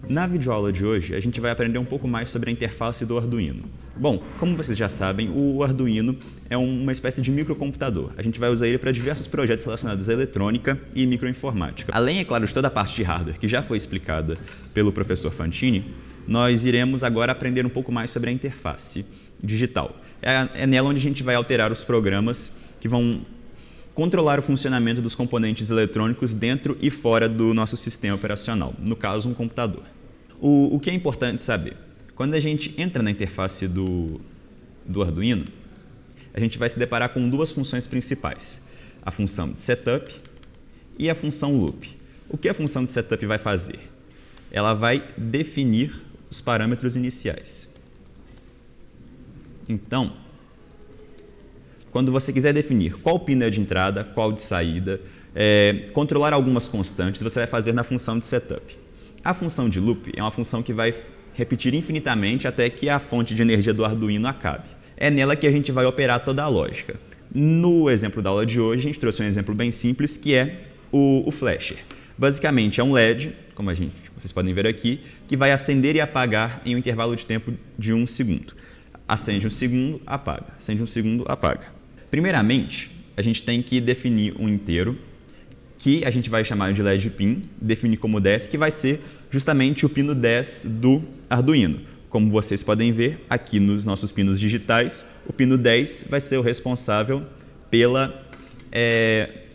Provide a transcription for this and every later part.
Na videoaula de hoje, a gente vai aprender um pouco mais sobre a interface do Arduino. Bom, como vocês já sabem, o Arduino é uma espécie de microcomputador. A gente vai usar ele para diversos projetos relacionados à eletrônica e microinformática. Além, é claro, de toda a parte de hardware que já foi explicada pelo professor Fantini, nós iremos agora aprender um pouco mais sobre a interface digital. É nela onde a gente vai alterar os programas que vão controlar o funcionamento dos componentes eletrônicos dentro e fora do nosso sistema operacional, no caso, um computador. O que é importante saber? Quando a gente entra na interface do Arduino, a gente vai se deparar com duas funções principais, a função de setup e a função loop. O que a função de setup vai fazer? Ela vai definir os parâmetros iniciais. Então, quando você quiser definir qual pino é de entrada, qual de saída, controlar algumas constantes, você vai fazer na função de setup. A função de loop é uma função que vai repetir infinitamente até que a fonte de energia do Arduino acabe. É nela que a gente vai operar toda a lógica. No exemplo da aula de hoje, a gente trouxe um exemplo bem simples, que é o flasher. Basicamente, é um LED, como vocês podem ver aqui, que vai acender e apagar em um intervalo de tempo de 1 segundo. Acende um segundo, apaga. Acende um segundo, apaga. Primeiramente, a gente tem que definir um inteiro, que a gente vai chamar de LED pin, definir como 10, que vai ser justamente o pino 10 do Arduino. Como vocês podem ver, aqui nos nossos pinos digitais, o pino 10 vai ser o responsável pela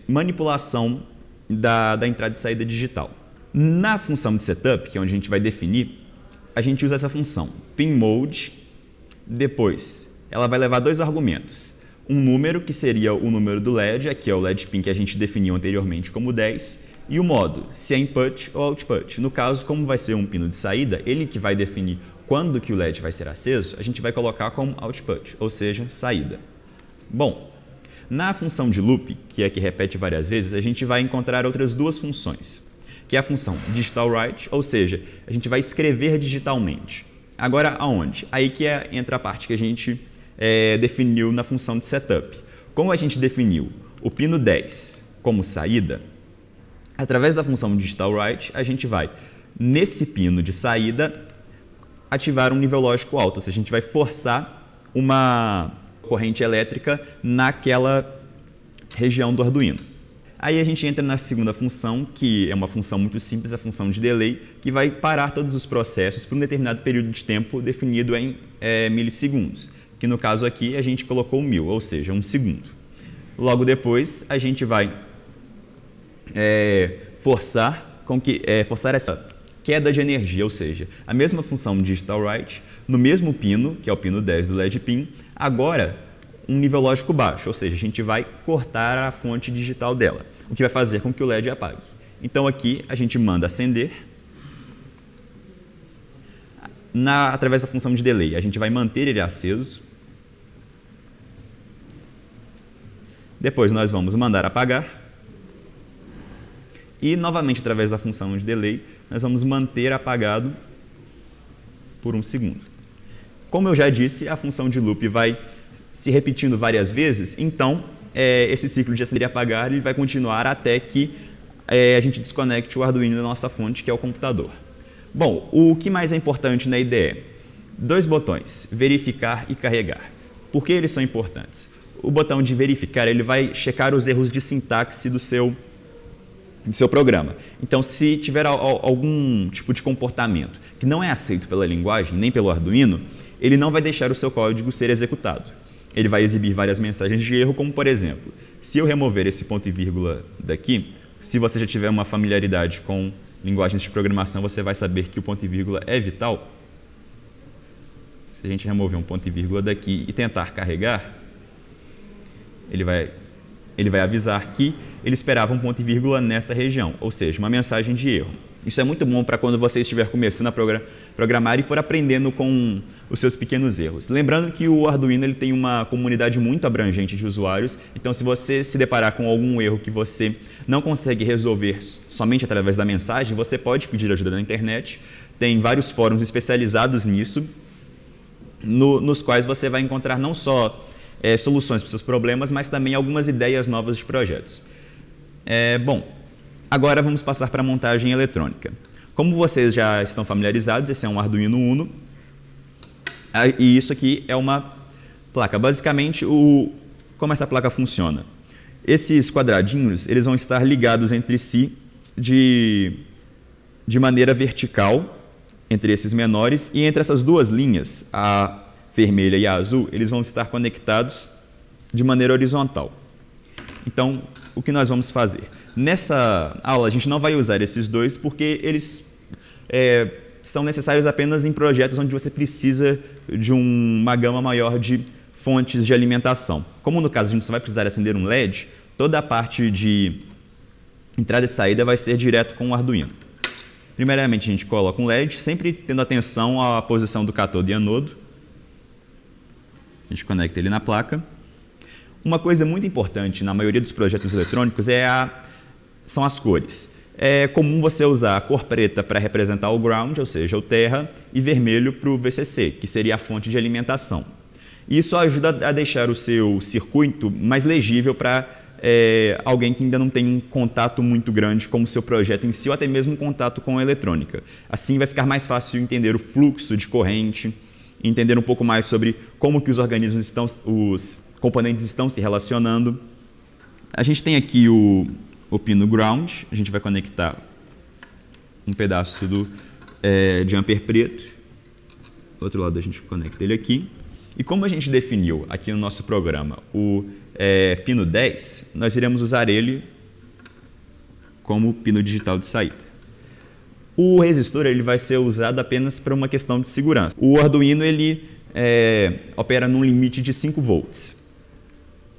manipulação da entrada e saída digital. Na função de setup, que é onde a gente vai definir, a gente usa essa função, pinMode. Depois, ela vai levar dois argumentos. Um número, que seria o número do LED, aqui é o LED pin que a gente definiu anteriormente como 10, e o modo, se é input ou output. No caso, como vai ser um pino de saída, ele que vai definir quando que o LED vai ser aceso, a gente vai colocar como output, ou seja, saída. Bom, na função de loop, que é que repete várias vezes, a gente vai encontrar outras duas funções, que é a função digital write, ou seja, a gente vai escrever digitalmente. Agora, aonde? Aí que entra a parte que a gente definiu na função de setup. Como a gente definiu o pino 10 como saída, através da função digital write, a gente vai, nesse pino de saída, ativar um nível lógico alto, ou seja, a gente vai forçar uma corrente elétrica naquela região do Arduino. Aí a gente entra na segunda função, que é uma função muito simples, a função de delay, que vai parar todos os processos por um determinado período de tempo definido em milissegundos, que no caso aqui a gente colocou 1000, ou seja, 1 segundo. Logo depois a gente vai forçar essa queda de energia, ou seja, a mesma função digital write, no mesmo pino, que é o pino 10 do LED pin, agora um nível lógico baixo, ou seja, a gente vai cortar a fonte digital dela, o que vai fazer com que o LED apague. Então aqui a gente manda acender, através da função de delay, a gente vai manter ele aceso, depois nós vamos mandar apagar, e novamente através da função de delay, nós vamos manter apagado por 1 segundo. Como eu já disse, a função de loop vai se repetindo várias vezes, então esse ciclo de acender e apagar ele vai continuar até que a gente desconecte o Arduino da nossa fonte, que é o computador. Bom, o que mais é importante na IDE? Dois botões, verificar e carregar. Por que eles são importantes? O botão de verificar ele vai checar os erros de sintaxe do seu programa. Então, se tiver algum tipo de comportamento que não é aceito pela linguagem, nem pelo Arduino, ele não vai deixar o seu código ser executado. Ele vai exibir várias mensagens de erro, como por exemplo, se eu remover esse ponto e vírgula daqui, se você já tiver uma familiaridade com linguagens de programação, você vai saber que o ponto e vírgula é vital. Se a gente remover um ponto e vírgula daqui e tentar carregar, ele vai avisar que ele esperava um ponto e vírgula nessa região, ou seja, uma mensagem de erro. Isso é muito bom para quando você estiver começando a programar e for aprendendo com os seus pequenos erros. Lembrando que o Arduino ele tem uma comunidade muito abrangente de usuários, então se você se deparar com algum erro que você não consegue resolver somente através da mensagem, você pode pedir ajuda na internet. Tem vários fóruns especializados nisso, nos quais você vai encontrar não só soluções para os seus problemas, mas também algumas ideias novas de projetos. Bom, agora vamos passar para a montagem eletrônica. Como vocês já estão familiarizados, esse é um Arduino Uno, e isso aqui é uma placa. Basicamente, como essa placa funciona? Esses quadradinhos eles vão estar ligados entre si de maneira vertical, entre esses menores, e entre essas duas linhas, a vermelha e a azul, eles vão estar conectados de maneira horizontal. Então, o que nós vamos fazer? Nessa aula, a gente não vai usar esses dois porque eles são necessários apenas em projetos onde você precisa de uma gama maior de fontes de alimentação. Como no caso a gente só vai precisar acender um LED, toda a parte de entrada e saída vai ser direto com o Arduino. Primeiramente a gente coloca um LED, sempre tendo atenção à posição do cátodo e anodo. A gente conecta ele na placa. Uma coisa muito importante na maioria dos projetos eletrônicos são as cores. É comum você usar a cor preta para representar o ground, ou seja, o terra, e vermelho para o VCC, que seria a fonte de alimentação. Isso ajuda a deixar o seu circuito mais legível para alguém que ainda não tem um contato muito grande com o seu projeto em si, ou até mesmo um contato com a eletrônica. Assim vai ficar mais fácil entender o fluxo de corrente, entender um pouco mais sobre como que os componentes estão se relacionando. A gente tem aqui o pino ground, a gente vai conectar um pedaço de amper preto, do outro lado a gente conecta ele aqui. E como a gente definiu aqui no nosso programa o pino 10, nós iremos usar ele como pino digital de saída. O resistor ele vai ser usado apenas para uma questão de segurança. O Arduino ele opera num limite de 5 volts.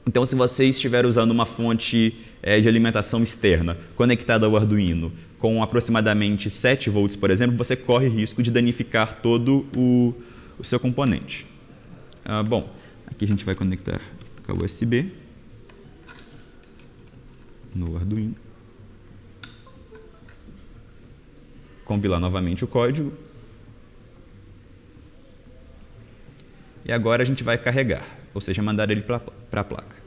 Então, se você estiver usando uma fonte de alimentação externa conectada ao Arduino com aproximadamente 7 volts, por exemplo, você corre risco de danificar todo o seu componente. Bom, aqui a gente vai conectar cabo USB no Arduino. Compilar novamente o código. E agora a gente vai carregar, ou seja, mandar ele para a placa.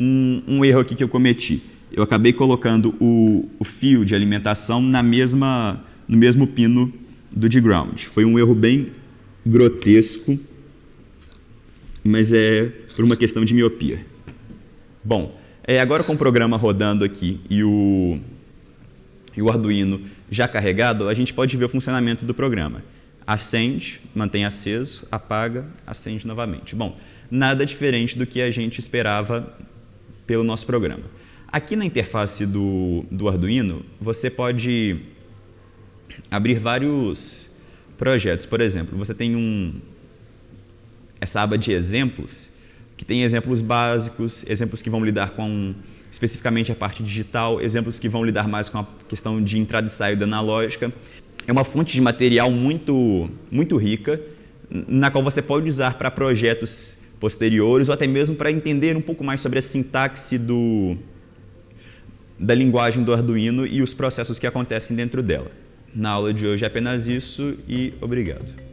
Um erro aqui que eu cometi. Eu acabei colocando o fio de alimentação no mesmo pino do de ground. Foi um erro bem grotesco, mas é por uma questão de miopia. Bom, agora com o programa rodando aqui e o Arduino já carregado, a gente pode ver o funcionamento do programa. Acende, mantém aceso, apaga, acende novamente. Bom, nada diferente do que a gente esperava pelo nosso programa. Aqui na interface do Arduino, você pode abrir vários projetos. Por exemplo, você tem essa aba de exemplos, que tem exemplos básicos, exemplos que vão lidar com especificamente a parte digital, exemplos que vão lidar mais com a questão de entrada e saída analógica. É uma fonte de material muito, muito rica, na qual você pode usar para projetos posteriores ou até mesmo para entender um pouco mais sobre a sintaxe da linguagem do Arduino e os processos que acontecem dentro dela. Na aula de hoje é apenas isso e obrigado.